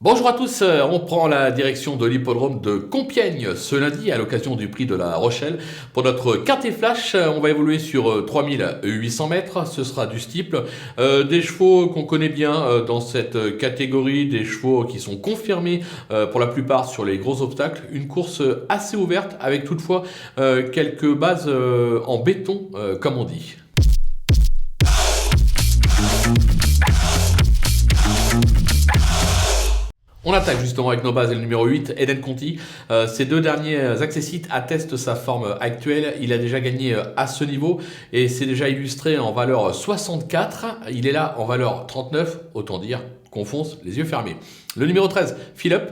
Bonjour à tous, on prend la direction de l'hippodrome de Compiègne ce lundi à l'occasion du prix de La Rochelle. Pour notre quintet flash, on va évoluer sur 3800 mètres, ce sera du steeple. Des chevaux qu'on connaît bien dans cette catégorie, des chevaux qui sont confirmés pour la plupart sur les gros obstacles. Une course assez ouverte avec toutefois quelques bases en béton comme on dit. On attaque justement avec nos bases et le numéro 8, Eden Conti. Ces deux derniers accessites attestent sa forme actuelle. Il a déjà gagné à ce niveau et c'est déjà illustré en valeur 64. Il est là en valeur 39, autant dire qu'on fonce les yeux fermés. Le numéro 13, Philip,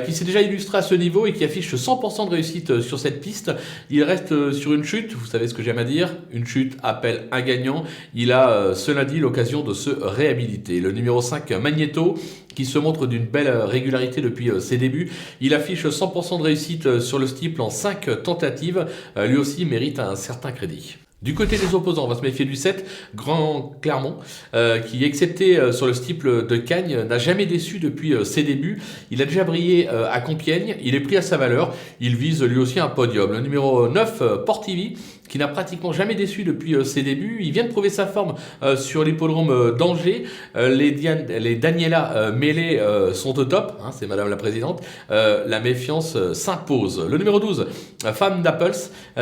qui s'est déjà illustré à ce niveau et qui affiche 100% de réussite sur cette piste. Il reste sur une chute, vous savez ce que j'aime à dire, une chute appelle un gagnant. Il a ce lundi l'occasion de se réhabiliter. Le numéro 5, Magneto, qui se montre d'une belle régularité depuis ses débuts. Il affiche 100% de réussite sur le steeple en 5 tentatives. Lui aussi mérite un certain crédit. Du côté des opposants, on va se méfier du 7, Grand Clermont, qui, excepté sur le steeple de Cagnes, n'a jamais déçu depuis ses débuts. Il a déjà brillé à Compiègne, il est pris à sa valeur, il vise lui aussi un podium. Le numéro 9, Portivi, qui n'a pratiquement jamais déçu depuis ses débuts. Il vient de prouver sa forme sur l'hippodrome d'Angers. Les Daniela mêlées sont au top, hein, c'est Madame la Présidente. La méfiance s'impose. Le numéro 12, Femme d'Apples,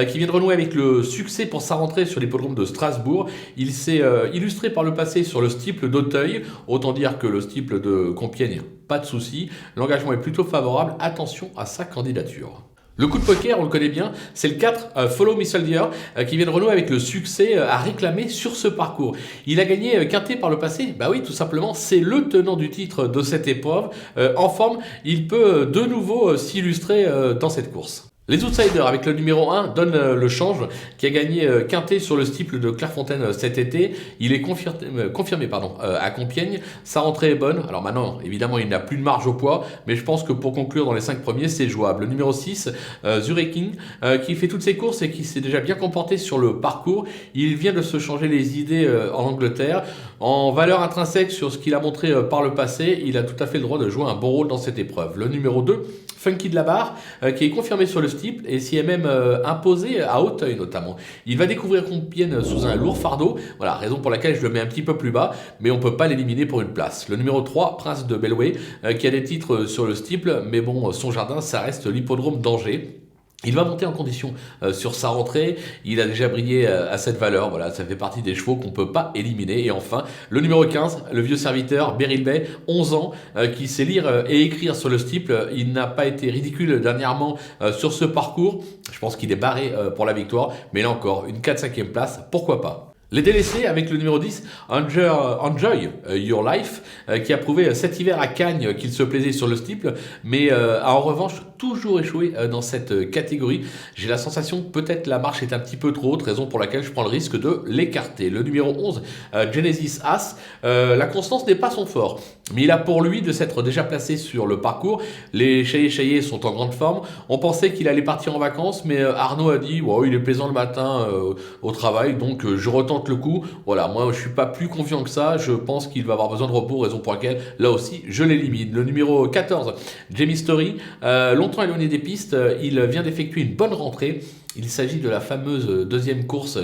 qui vient de renouer avec le succès pour sa rentrée sur l'hippodrome de Strasbourg. Il s'est illustré par le passé sur le steeple d'Auteuil. Autant dire que le steeple de Compiègne, pas de souci. L'engagement est plutôt favorable. Attention à sa candidature. Le coup de poker, on le connaît bien, c'est le 4, Follow Me Soldier, qui vient de renouer avec le succès à réclamer sur ce parcours. Il a gagné quintet par le passé, bah oui, tout simplement, c'est le tenant du titre de cette épreuve. En forme, il peut de nouveau s'illustrer dans cette course. Les outsiders avec le numéro 1 donnent le change, qui a gagné quintet sur le steeple de Clairefontaine cet été. Il est confirmé à Compiègne. Sa rentrée est bonne. Alors maintenant, évidemment, il n'a plus de marge au poids, mais je pense que pour conclure dans les 5 premiers, c'est jouable. Le numéro 6, Zureking, qui fait toutes ses courses et qui s'est déjà bien comporté sur le parcours. Il vient de se changer les idées en Angleterre. En valeur intrinsèque sur ce qu'il a montré par le passé, il a tout à fait le droit de jouer un bon rôle dans cette épreuve. Le numéro 2, Funky de la Barre, qui est confirmé sur le steeple et s'y est même imposé à Auteuil notamment. Il va découvrir Compiègne sous un lourd fardeau, voilà, raison pour laquelle je le mets un petit peu plus bas, mais on ne peut pas l'éliminer pour une place. Le numéro 3, Prince de Bellway, qui a des titres sur le steeple, mais bon, son jardin, ça reste l'hippodrome d'Angers. Il va monter en condition sur sa rentrée, il a déjà brillé à cette valeur, voilà, ça fait partie des chevaux qu'on ne peut pas éliminer. Et enfin, le numéro 15, le vieux serviteur, Beryl Bay, 11 ans, qui sait lire et écrire sur le steeple. Il n'a pas été ridicule dernièrement sur ce parcours, je pense qu'il est barré pour la victoire, mais là encore, une 4-5e place, pourquoi pas. Les délaissés avec le numéro 10, Enjoy Your Life, qui a prouvé cet hiver à Cagnes qu'il se plaisait sur le steeple, mais a en revanche toujours échoué dans cette catégorie. J'ai la sensation que peut-être la marche est un petit peu trop haute, raison pour laquelle je prends le risque de l'écarter. Le numéro 11, Genesis As, la constance n'est pas son fort, mais il a pour lui de s'être déjà placé sur le parcours. Les Chaillés sont en grande forme. On pensait qu'il allait partir en vacances, mais Arnaud a dit il est plaisant le matin au travail, donc je retente le coup. Voilà, moi je suis pas plus confiant que ça. Je pense qu'il va avoir besoin de repos, raison pour laquelle là aussi je l'élimine. Le numéro 14, Jamie Story, longtemps éloigné des pistes, il vient d'effectuer une bonne rentrée. Il s'agit de la fameuse deuxième course,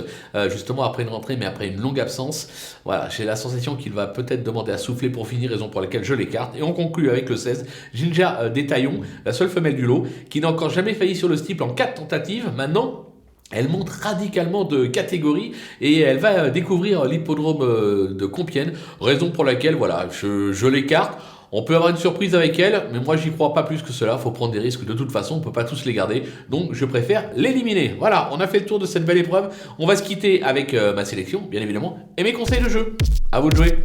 justement après une rentrée, mais après une longue absence. Voilà, j'ai la sensation qu'il va peut-être demander à souffler pour finir, raison pour laquelle je l'écarte. Et on conclut avec le 16, Ginger Détaillon, la seule femelle du lot, qui n'a encore jamais failli sur le steeple en 4 tentatives. Maintenant, elle monte radicalement de catégorie et elle va découvrir l'hippodrome de Compiègne, raison pour laquelle voilà, je l'écarte. On peut avoir une surprise avec elle, mais moi j'y crois pas plus que cela, faut prendre des risques de toute façon, on peut pas tous les garder, donc je préfère l'éliminer. Voilà, on a fait le tour de cette belle épreuve, on va se quitter avec ma sélection, bien évidemment, et mes conseils de jeu. À vous de jouer.